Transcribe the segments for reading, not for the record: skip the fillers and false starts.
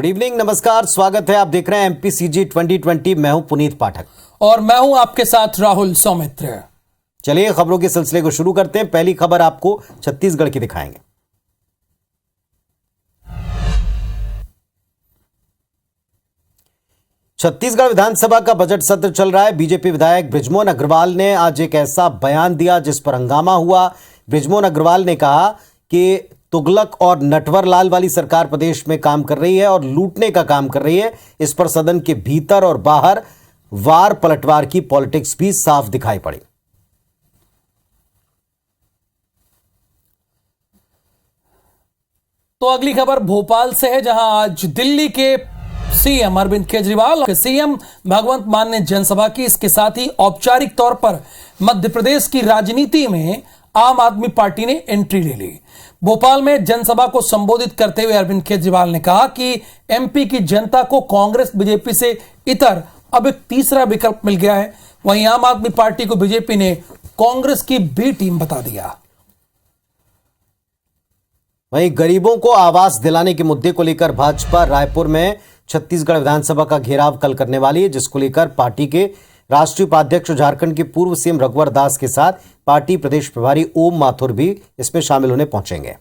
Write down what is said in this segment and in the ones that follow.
Good evening, नमस्कार, स्वागत है। आप देख रहे हैं एमपीसीजी 2020। मैं हूं पुनीत पाठक और मैं हूं आपके साथ राहुल सौमित्र। चलिए खबरों के सिलसिले को शुरू करते हैं। पहली खबर आपको छत्तीसगढ़ की दिखाएंगे। छत्तीसगढ़ विधानसभा का बजट सत्र चल रहा है। बीजेपी विधायक बृजमोहन अग्रवाल ने आज एक ऐसा बयान दिया जिस पर हंगामा हुआ। बृजमोहन अग्रवाल ने कहा कि तुगलक और नटवरलाल वाली सरकार प्रदेश में काम कर रही है और लूटने का काम कर रही है। इस पर सदन के भीतर और बाहर वार पलटवार की पॉलिटिक्स भी साफ दिखाई पड़ी। तो अगली खबर भोपाल से है, जहां आज दिल्ली के सीएम अरविंद केजरीवाल और सीएम भगवंत मान ने जनसभा की। इसके साथ ही औपचारिक तौर पर मध्य प्रदेश की राजनीति में आम आदमी पार्टी ने एंट्री ले ली। भोपाल में जनसभा को संबोधित करते हुए अरविंद केजरीवाल ने कहा कि एमपी की जनता को कांग्रेस बीजेपी से इतर अब एक तीसरा विकल्प मिल गया है। वहीं आम आदमी पार्टी को बीजेपी ने कांग्रेस की बी टीम बता दिया। वहीं गरीबों को आवास दिलाने के मुद्दे को लेकर भाजपा रायपुर में छत्तीसगढ़ विधानसभा का घेराव कल करने वाली है, जिसको लेकर पार्टी के राष्ट्रीय उपाध्यक्ष झारखंड के पूर्व सीएम रघुवर दास के साथ पार्टी प्रदेश प्रभारी ओम माथुर भी इसमें शामिल होने पहुंचेंगे।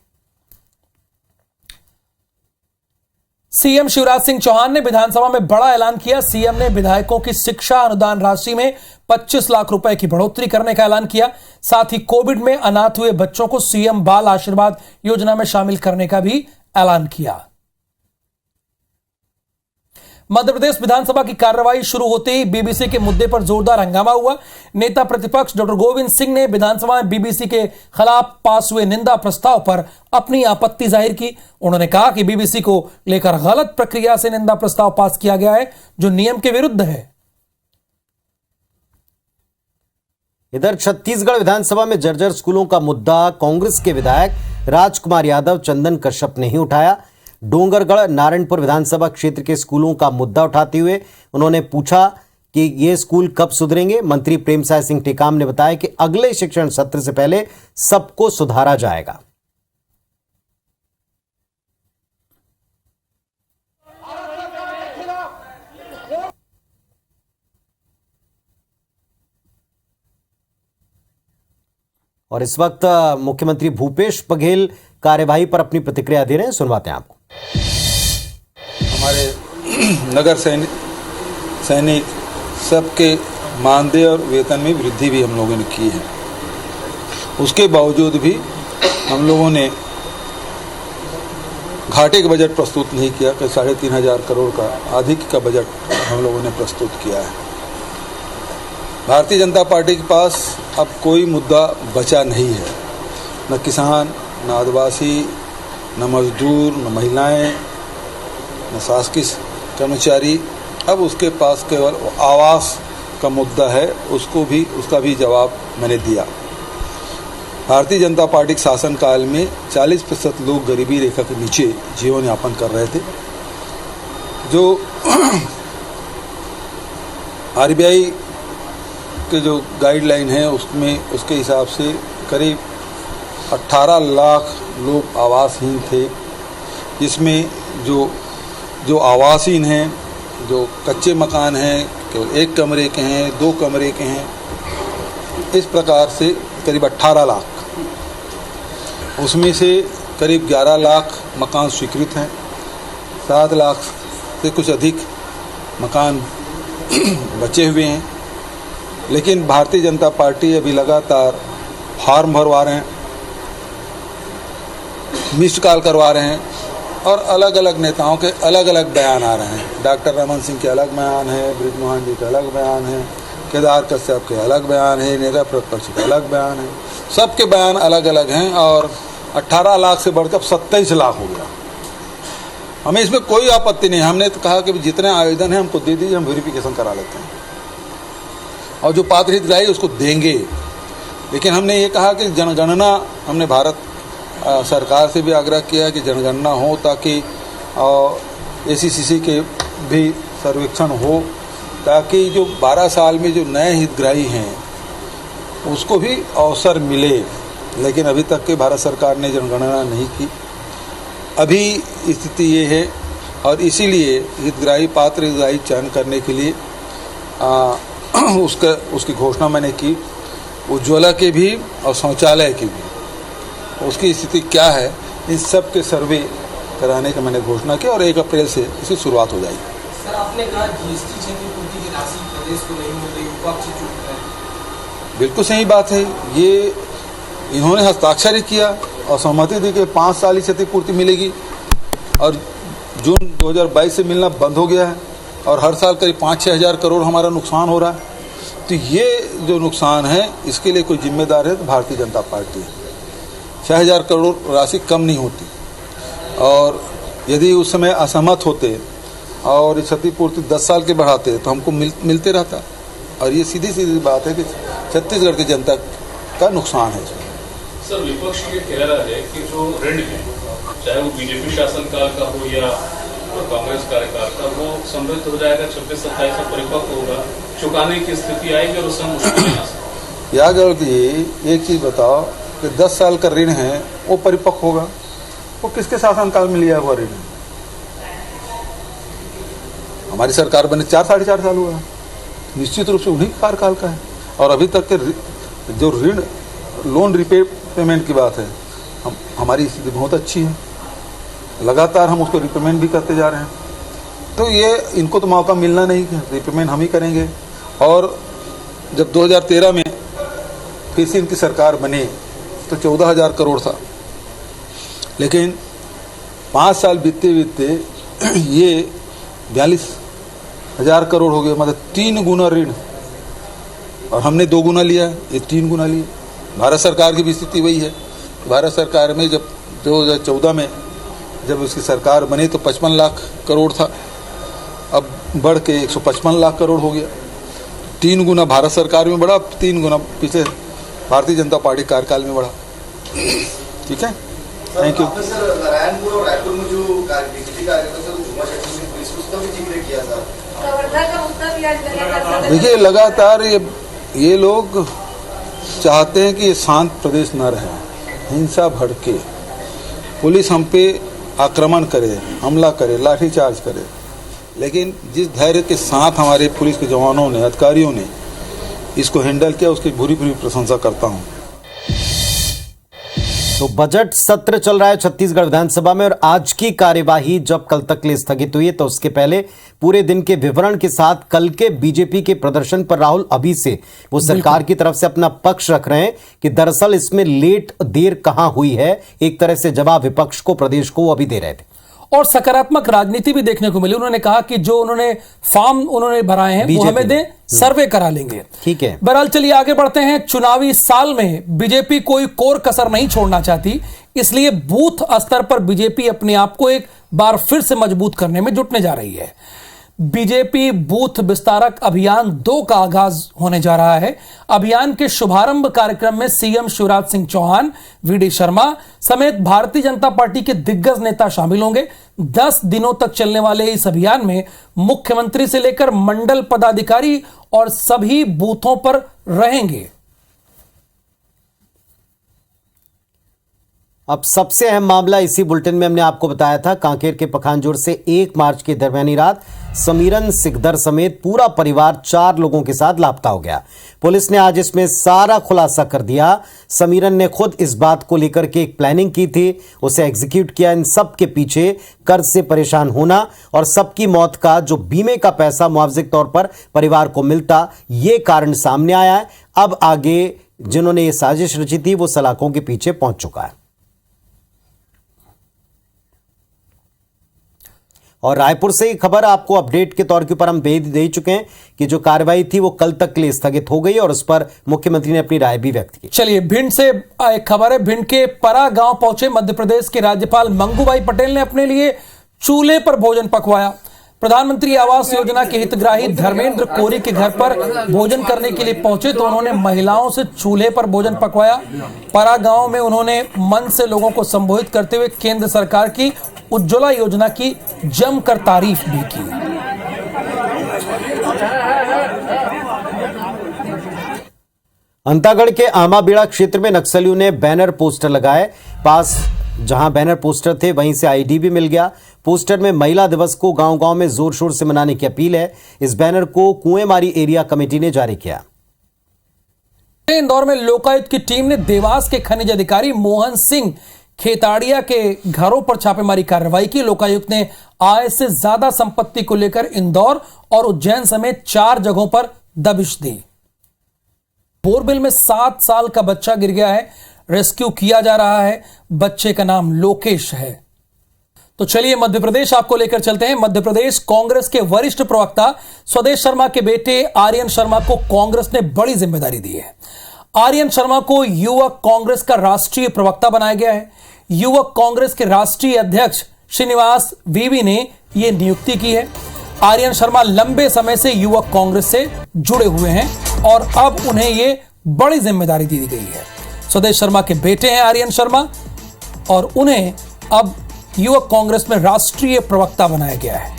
सीएम शिवराज सिंह चौहान ने विधानसभा में बड़ा ऐलान किया। सीएम ने विधायकों की शिक्षा अनुदान राशि में 25 लाख रुपए की बढ़ोतरी करने का ऐलान किया। साथ ही कोविड में अनाथ हुए बच्चों को सीएम बाल आशीर्वाद योजना में शामिल करने का भी ऐलान किया। मध्य प्रदेश विधानसभा की कार्रवाई शुरू होते ही बीबीसी के मुद्दे पर जोरदार हंगामा हुआ। नेता प्रतिपक्ष डॉक्टर गोविंद सिंह ने विधानसभा में बीबीसी के खिलाफ पास हुए निंदा प्रस्ताव पर अपनी आपत्ति जाहिर की। उन्होंने कहा कि बीबीसी को लेकर गलत प्रक्रिया से निंदा प्रस्ताव पास किया गया है, जो नियम के विरुद्ध है। इधर छत्तीसगढ़ विधानसभा में जर्जर स्कूलों का मुद्दा कांग्रेस के विधायक राजकुमार यादव, चंदन कश्यप ने ही उठाया। डोंगरगढ़ नारायणपुर विधानसभा क्षेत्र के स्कूलों का मुद्दा उठाते हुए उन्होंने पूछा कि ये स्कूल कब सुधरेंगे। मंत्री प्रेमसाय सिंह टेकाम ने बताया कि अगले शिक्षण सत्र से पहले सबको सुधारा जाएगा। और इस वक्त मुख्यमंत्री भूपेश बघेल कार्यवाही पर अपनी प्रतिक्रिया दे रहे हैं, सुनवाते हैं आपको। हमारे नगर सैनिक सबके मानदेय और वेतन में वृद्धि भी हम लोगों ने की है। उसके बावजूद भी हम लोगों ने घाटे का बजट प्रस्तुत नहीं किया कि 3,500 करोड़ का अधिक का बजट हम लोगों ने प्रस्तुत किया है। भारतीय जनता पार्टी के पास अब कोई मुद्दा बचा नहीं है। न किसान, न आदिवासी, न मजदूर, न महिलाएं, न शासकीय कर्मचारी। अब उसके पास केवल आवास का मुद्दा है। उसका भी जवाब मैंने दिया। भारतीय जनता पार्टी के शासनकाल में 40% लोग गरीबी रेखा के नीचे जीवन यापन कर रहे थे। जो आरबीआई के जो गाइडलाइन है उसमें उसके हिसाब से करीब 18 लाख लोग आवासहीन थे, जिसमें जो आवासहीन हैं, जो कच्चे मकान हैं, केवल 1 कमरे के हैं, 2 कमरे के हैं, इस प्रकार से करीब 18 लाख। उसमें से करीब 11 लाख मकान स्वीकृत हैं, 7 लाख से कुछ अधिक मकान बचे हुए हैं। लेकिन भारतीय जनता पार्टी अभी लगातार फॉर्म भरवा रहे हैं, मिस्ड कॉल करवा रहे हैं और अलग अलग नेताओं के अलग अलग बयान आ रहे हैं। डॉक्टर रमन सिंह के अलग बयान है, बृजमोहन जी के अलग बयान है, केदार कश्यप के अलग बयान है, नेता प्रतिपक्ष के अलग बयान है। सबके बयान अलग अलग हैं और 18 लाख से बढ़कर 27 लाख हो गया। हमें इसमें कोई आपत्ति नहीं। हमने तो कहा कि जितने आवेदन हैं हमको दे दीजिए, हम वेरिफिकेशन करा लेते हैं और जो पात्र हितग्राही उसको देंगे। लेकिन हमने ये कहा कि जनगणना, हमने भारत सरकार से भी आग्रह किया कि जनगणना हो ताकि एसीसीसी के भी सर्वेक्षण हो, ताकि जो 12 साल में जो नए हितग्राही हैं उसको भी अवसर मिले। लेकिन अभी तक के भारत सरकार ने जनगणना नहीं की। अभी स्थिति ये है और इसीलिए हितग्राही पात्र हितग्राही चयन करने के लिए उसकी घोषणा मैंने की, उज्ज्वला के भी और शौचालय की भी। उसकी स्थिति क्या है, इन सब के सर्वे कराने का मैंने घोषणा की और 1 अप्रैल से इसकी शुरुआत हो जाएगी। सर, आपने कहा जीएसटी क्षतिपूर्ति की राशि प्रदेश को नहीं मिल रही, विपक्ष चुप है। बिल्कुल सही बात है। ये इन्होंने हस्ताक्षर ही किया और सहमति दी कि 5 साल ही क्षतिपूर्ति मिलेगी और जून 2022 से मिलना बंद हो गया है और हर साल करीब 5-6 हज़ार करोड़ हमारा नुकसान हो रहा है। तो ये जो नुकसान है इसके लिए कोई जिम्मेदार है तो भारतीय जनता पार्टी है। 6,000 करोड़ राशि कम नहीं होती और यदि उस समय असहमत होते और क्षतिपूर्ति 10 साल के बढ़ाते तो हमको मिलते रहता। और ये सीधी सीधी बात है कि छत्तीसगढ़ की जनता का नुकसान है। सर, विपक्ष ये कह रहा है कि जो ऋण है, चाहे वो बीजेपी शासनकाल का हो या कांग्रेस कार्यकाल का, वो समृद्ध हो जाएगा, 26-27 में परिपक्व होगा, चुकाने की स्थिति आएगी और उससे मुश्किल आ सकती। या अगर एक चीज़ बताओ कि 10 साल का ऋण है वो परिपक्व होगा, वो किसके शासनकाल में लिया हुआ ऋण? हमारी सरकार बने 4-4.5 साल हुआ, निश्चित रूप से उन्हीं कार्यकाल का है। और अभी तक के जो ऋण लोन रिपेमेंट की बात है, हमारी स्थिति बहुत अच्छी है, लगातार हम उसको रिपेमेंट भी करते जा रहे हैं। तो ये इनको तो मौका मिलना नहीं है, रिपेमेंट हम ही करेंगे। और जब 2013 में फिर से इनकी सरकार बनी तो 14,000 करोड़ था, लेकिन 5 साल बीतते बीतते ये 42,000 करोड़ हो गए, मतलब 3 गुना ऋण। और हमने 2 गुना लिया, ये 3 गुना लिया। भारत सरकार की भी स्थिति वही है। भारत सरकार में जब 2014 में जब उसकी सरकार बनी तो 55 लाख करोड़ था, अब बढ़ के 155 लाख करोड़ हो गया। 3 गुना भारत सरकार में बढ़ा, 3 गुना पीछे भारतीय जनता पार्टी कार्यकाल में बढ़ा। ठीक है, थैंक यू। सर, नारायणपुर और रायपुर में जो बिजली कार्यकर्ता थे, झुमा शेट्टी ने पुलिस उसका भी जिक्र किया था। देखिए, लगातार ये लोग चाहते हैं कि ये शांत प्रदेश न रहे, हिंसा भड़के, पुलिस हम पे आक्रमण करे, हमला करे, लाठीचार्ज करे। लेकिन जिस धैर्य के साथ हमारे पुलिस के जवानों ने, अधिकारियों ने इसको हैंडल किया, उसकी भूरी भूरी प्रशंसा करता हूँ। तो बजट सत्र चल रहा है छत्तीसगढ़ विधानसभा में और आज की कार्यवाही जब कल तक के लिए स्थगित हुई है तो उसके पहले पूरे दिन के विवरण के साथ कल के बीजेपी के प्रदर्शन पर राहुल अभी से वो सरकार की तरफ से अपना पक्ष रख रहे हैं कि दरअसल इसमें लेट देर कहां हुई है। एक तरह से जवाब विपक्ष को, प्रदेश को वो अभी दे रहे थे और सकारात्मक राजनीति भी देखने को मिली। उन्होंने कहा कि जो उन्होंने फॉर्म उन्होंने भराए हैं वो हमें दें, सर्वे करा लेंगे। ठीक है, बहरहाल चलिए आगे बढ़ते हैं। चुनावी साल में बीजेपी कोई कोर कसर नहीं छोड़ना चाहती, इसलिए बूथ स्तर पर बीजेपी अपने आप को एक बार फिर से मजबूत करने में जुटने जा रही है। बीजेपी बूथ विस्तारक अभियान 2 का आगाज होने जा रहा है। अभियान के शुभारंभ कार्यक्रम में सीएम शिवराज सिंह चौहान, वीडी शर्मा समेत भारतीय जनता पार्टी के दिग्गज नेता शामिल होंगे। 10 दिनों तक चलने वाले इस अभियान में मुख्यमंत्री से लेकर मंडल पदाधिकारी और सभी बूथों पर रहेंगे। अब सबसे अहम मामला इसी बुलेटिन में हमने आपको बताया था। कांकेर के पखानजोर से 1 मार्च की दरमियानी रात समीरन सिकदर समेत पूरा परिवार 4 लोगों के साथ लापता हो गया। पुलिस ने आज इसमें सारा खुलासा कर दिया। समीरन ने खुद इस बात को लेकर के एक प्लानिंग की थी, उसे एग्जीक्यूट किया। इन सब के पीछे कर्ज से परेशान होना और सबकी मौत का जो बीमे का पैसा मुआवजे के तौर पर परिवार को मिलता, ये कारण सामने आया है। अब आगे जिन्होंने ये साजिश रची थी वो सलाखों के पीछे पहुंच चुका है। और रायपुर से ही खबर आपको अपडेट के तौर के ऊपर हम दे चुके हैं कि जो कार्रवाई थी वो कल तक के लिए स्थगित हो गई और उस पर मुख्यमंत्री ने अपनी राय भी व्यक्त की। चलिए भिंड से एक खबर है। भिंड के परा गांव पहुंचे मध्य प्रदेश के राज्यपाल मंगूभाई पटेल ने अपने लिए चूल्हे पर भोजन पकवाया। प्रधानमंत्री आवास योजना के हितग्राही धर्मेंद्र कोरी के घर पर भोजन करने के लिए पहुंचे तो उन्होंने महिलाओं से चूल्हे पर भोजन पकवाया। परा गांव में उन्होंने मंच से लोगों को संबोधित करते हुए केंद्र सरकार की उज्ज्वला योजना की जमकर तारीफ भी की। अंतागढ़ के आमाबेड़ा क्षेत्र में नक्सलियों ने बैनर पोस्टर लगाए। पास जहां बैनर पोस्टर थे वहीं से आईडी भी मिल गया। पोस्टर में महिला दिवस को गांव-गांव में जोर शोर से मनाने की अपील है। इस बैनर को कुएंमारी एरिया कमेटी ने जारी किया। इंदौर में लोकायुक्त की टीम ने देवास के खनिज अधिकारी मोहन सिंह खेताड़िया के घरों पर छापेमारी कार्रवाई की। लोकायुक्त ने आय से ज्यादा संपत्ति को लेकर इंदौर और उज्जैन समेत 4 जगहों पर दबिश दी। बोरबिल में 7 साल का बच्चा गिर गया है, रेस्क्यू किया जा रहा है। बच्चे का नाम लोकेश है। तो चलिए मध्य प्रदेश आपको लेकर चलते हैं। मध्य प्रदेश कांग्रेस के वरिष्ठ प्रवक्ता स्वदेश शर्मा के बेटे आर्यन शर्मा को कांग्रेस ने बड़ी जिम्मेदारी दी है। आर्यन शर्मा को युवक कांग्रेस का राष्ट्रीय प्रवक्ता बनाया गया है। युवक कांग्रेस के राष्ट्रीय अध्यक्ष श्रीनिवास वीवी ने यह नियुक्ति की है। आर्यन शर्मा लंबे समय से युवक कांग्रेस से जुड़े हुए हैं और अब उन्हें यह बड़ी जिम्मेदारी दी गई है। स्वदेश शर्मा के बेटे हैं आर्यन शर्मा और उन्हें अब युवक कांग्रेस में राष्ट्रीय प्रवक्ता बनाया गया है।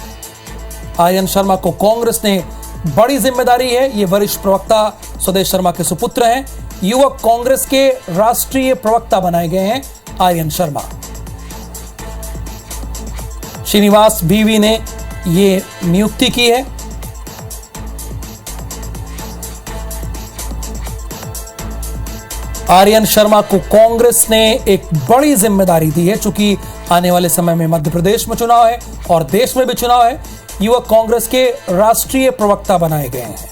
आर्यन शर्मा को कांग्रेस ने बड़ी जिम्मेदारी है। ये वरिष्ठ प्रवक्ता स्वदेश शर्मा के सुपुत्र हैं। युवक कांग्रेस के राष्ट्रीय प्रवक्ता बनाए गए हैं आर्यन शर्मा। श्रीनिवास बीवी ने ये नियुक्ति की है। आर्यन शर्मा को कांग्रेस ने एक बड़ी जिम्मेदारी दी है। चूंकि आने वाले समय में मध्य प्रदेश में चुनाव है और देश में भी चुनाव है, युवक कांग्रेस के राष्ट्रीय प्रवक्ता बनाए गए हैं।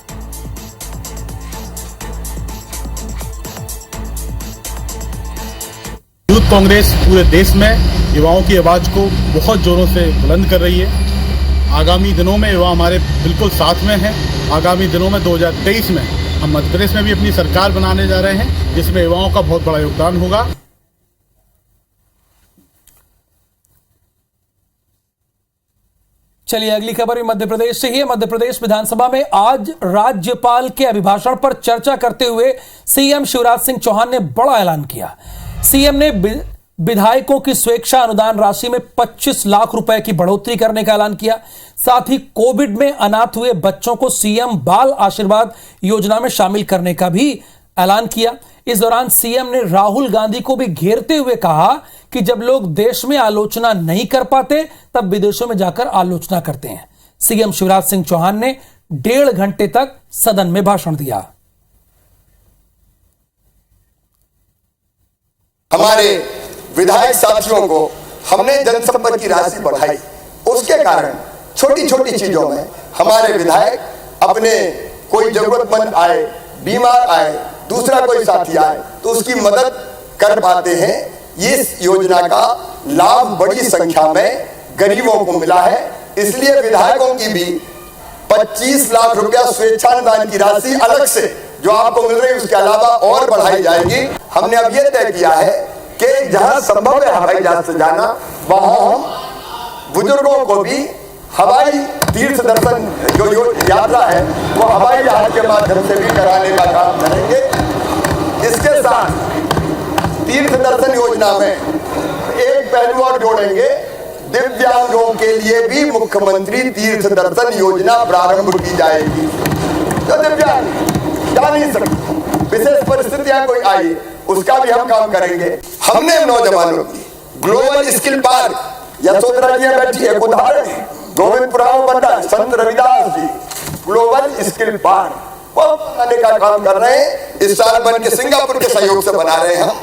यूथ कांग्रेस पूरे देश में युवाओं की आवाज को बहुत जोरों से बुलंद कर रही है। आगामी दिनों में युवा हमारे बिल्कुल साथ में हैं। आगामी दिनों में 2023 में हम मध्य प्रदेश में भी अपनी सरकार बनाने जा रहे हैं, जिसमें युवाओं का बहुत बड़ा योगदान होगा। चलिए अगली खबर भी मध्य प्रदेश से ही है। मध्य प्रदेश विधानसभा में आज राज्यपाल के अभिभाषण पर चर्चा करते हुए सीएम शिवराज सिंह चौहान ने बड़ा ऐलान किया। सीएम ने विधायकों की स्वेच्छा अनुदान राशि में 25 लाख रुपए की बढ़ोतरी करने का ऐलान किया। साथ ही कोविड में अनाथ हुए बच्चों को सीएम बाल आशीर्वाद योजना में शामिल करने का भी ऐलान किया। इस दौरान सीएम ने राहुल गांधी को भी घेरते हुए कहा कि जब लोग देश में आलोचना नहीं कर पाते तब विदेशों में जाकर आलोचना करते हैं। सीएम शिवराज सिंह चौहान ने 1.5 घंटे तक सदन में भाषण दिया। हमारे विधायक साथियों को हमने जनसंपर्क की राशि बढ़ाई, उसके कारण छोटी छोटी चीजों में हमारे विधायक अपने कोई जरूरतमंद आए, बीमार आए, दूसरा कोई साथी आए तो उसकी मदद कर पाते हैं। इस योजना का लाभ बड़ी संख्या में गरीबों को मिला है। इसलिए विधायकों की भी 25 लाख रुपया स्वेच्छानुदान की राशि अलग से जो आपको मिल रही है उसके अलावा और बढ़ाई जाएगी। हमने अब यह तय किया है कि जहां संभव है हवाई जहाज से जाना, वहां हम बुजुर्गों को भी हवाई तीर्थ दर्शन जो यात्रा है वो हवाई जहाज के माध्यम से भी कराने का काम करेंगे। इसके साथ तीर्थ दर्शन योजना में एक पहलू और जोड़ेंगे, दिव्यांगों के लिए भी मुख्यमंत्री तीर्थ दर्शन योजना प्रारंभ की जाएगी। तो दिव्यांग जा नहीं सकते, विशेष परिस्थितियां कोई आई, उसका भी हम काम करेंगे। हमने नौजवानों की ग्लोबल स्किल पार्क, यशोधरा जी बैठी है, उदाहरण है गोविंदपुराव बंडा, संत Ravidas ji global skill park वो बनाने का काम कर रहे हैं। इस साल बन के सिंगापुर के सहयोग से बना रहे हैं हम।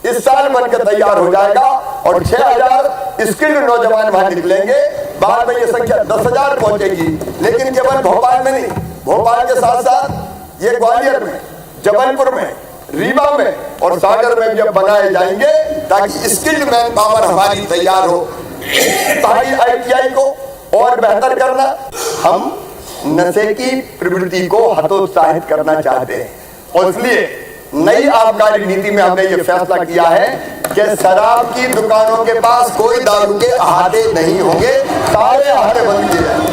इस साल बनकर तैयार हो जाएगा और 6000 स्किल्ड नौजवान वहां निकलेंगे। बाद में ये संख्या 10,000 पहुंचेगी। लेकिन केवल भोपाल में नहीं, भोपाल के साथ साथ ये ग्वालियर में, जबलपुर में, रीवा में और सागर में भी बनाए जाएंगे ताकि स्किल्ड मैन पावर हमारी तैयार हो। ताकि ITI को और बेहतर करना, हम नशे की प्रवृत्ति को हतोत्साहित करना चाहते हैं और इसलिए नई आबकारी नीति में हमने ये फैसला किया है कि शराब की दुकानों के पास कोई दारू के अहाते नहीं होंगे, सारे अहाते बंद किए जाएंगे।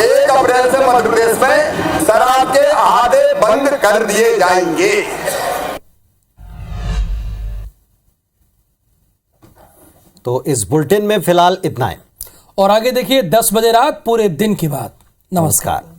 1 अप्रैल से मध्य प्रदेश में शराब के अहाते बंद कर दिए जाएंगे। तो इस बुलेटिन में फिलहाल इतना है और आगे देखिए 10 बजे रात पूरे दिन की बात। नमस्कार।